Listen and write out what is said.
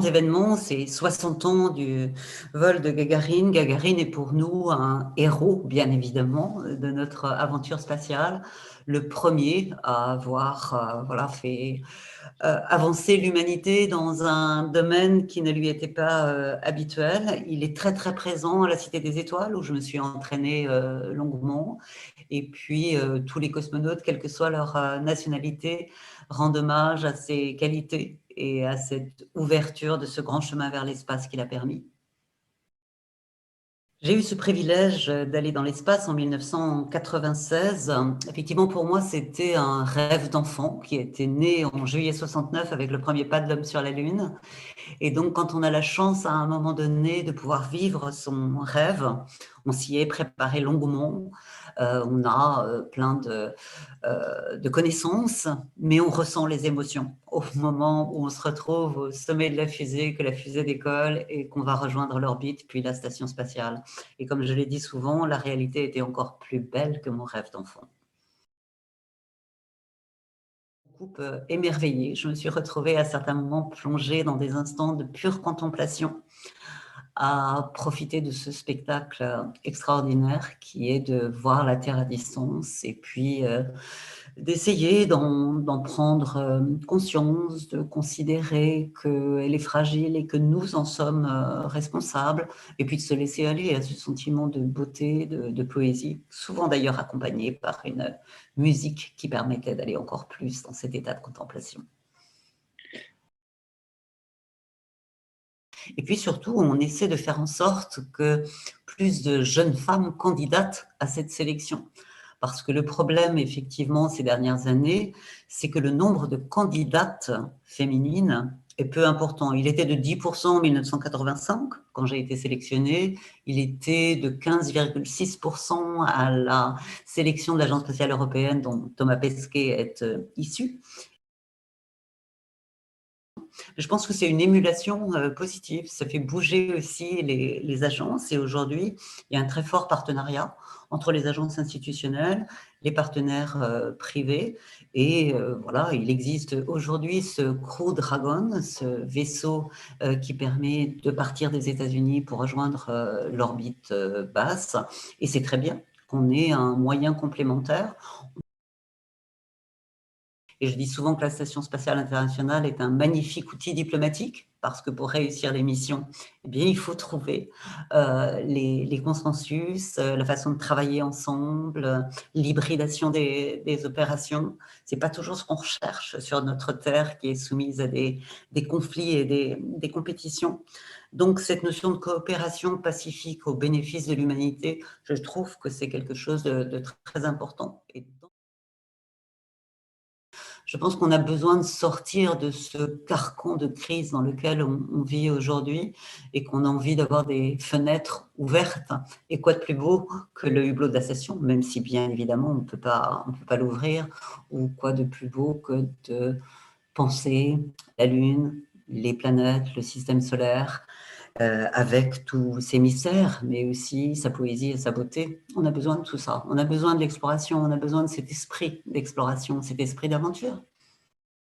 événement, c'est 60 ans du vol de Gagarine. Gagarine est pour nous un héros, bien évidemment, de notre aventure spatiale. Le premier à avoir voilà, fait avancer l'humanité dans un domaine qui ne lui était pas habituel. Il est très très présent à la Cité des Étoiles, où je me suis entraînée longuement. Et puis tous les cosmonautes, quelle que soit leur nationalité, rendent hommage à ses qualités et à cette ouverture de ce grand chemin vers l'espace qu'il a permis. J'ai eu ce privilège d'aller dans l'espace en 1996. Effectivement, pour moi, c'était un rêve d'enfant qui était né en juillet 69 avec le premier pas de l'homme sur la Lune. Et donc, quand on a la chance à un moment donné de pouvoir vivre son rêve, on s'y est préparé longuement. On a plein de connaissances, mais on ressent les émotions au moment où on se retrouve au sommet de la fusée, que la fusée décolle et qu'on va rejoindre l'orbite, puis la station spatiale. Et comme je l'ai dit souvent, la réalité était encore plus belle que mon rêve d'enfant. Émerveillée, je me suis retrouvée à certains moments plongée dans des instants de pure contemplation, à profiter de ce spectacle extraordinaire qui est de voir la Terre à distance et puis d'essayer d'en prendre conscience, de considérer qu'elle est fragile et que nous en sommes responsables, et puis de se laisser aller à ce sentiment de beauté, de poésie, souvent d'ailleurs accompagné par une musique qui permettait d'aller encore plus dans cet état de contemplation. Et puis surtout, on essaie de faire en sorte que plus de jeunes femmes candidatent à cette sélection. Parce que le problème, effectivement, ces dernières années, c'est que le nombre de candidates féminines est peu important. Il était de 10% en 1985, quand j'ai été sélectionnée. Il était de 15,6% à la sélection de l'Agence spatiale européenne dont Thomas Pesquet est issu. Je pense que c'est une émulation positive, ça fait bouger aussi les agences et aujourd'hui, il y a un très fort partenariat entre les agences institutionnelles, les partenaires privés et voilà, il existe aujourd'hui ce Crew Dragon, ce vaisseau qui permet de partir des États-Unis pour rejoindre l'orbite basse et c'est très bien qu'on ait un moyen complémentaire. Et je dis souvent que la Station spatiale internationale est un magnifique outil diplomatique, parce que pour réussir les missions, eh bien, il faut trouver les consensus, la façon de travailler ensemble, l'hybridation des opérations. Ce n'est pas toujours ce qu'on recherche sur notre Terre qui est soumise à des conflits et des compétitions. Donc, cette notion de coopération pacifique au bénéfice de l'humanité, je trouve que c'est quelque chose de très important. Et je pense qu'on a besoin de sortir de ce carcan de crise dans lequel on vit aujourd'hui et qu'on a envie d'avoir des fenêtres ouvertes. Et quoi de plus beau que le hublot de la station, même si bien évidemment on ne peut pas l'ouvrir, ou quoi de plus beau que de penser la Lune, les planètes, le système solaire, avec tous ses mystères, mais aussi sa poésie et sa beauté. On a besoin de tout ça. On a besoin de l'exploration, on a besoin de cet esprit d'exploration, cet esprit d'aventure.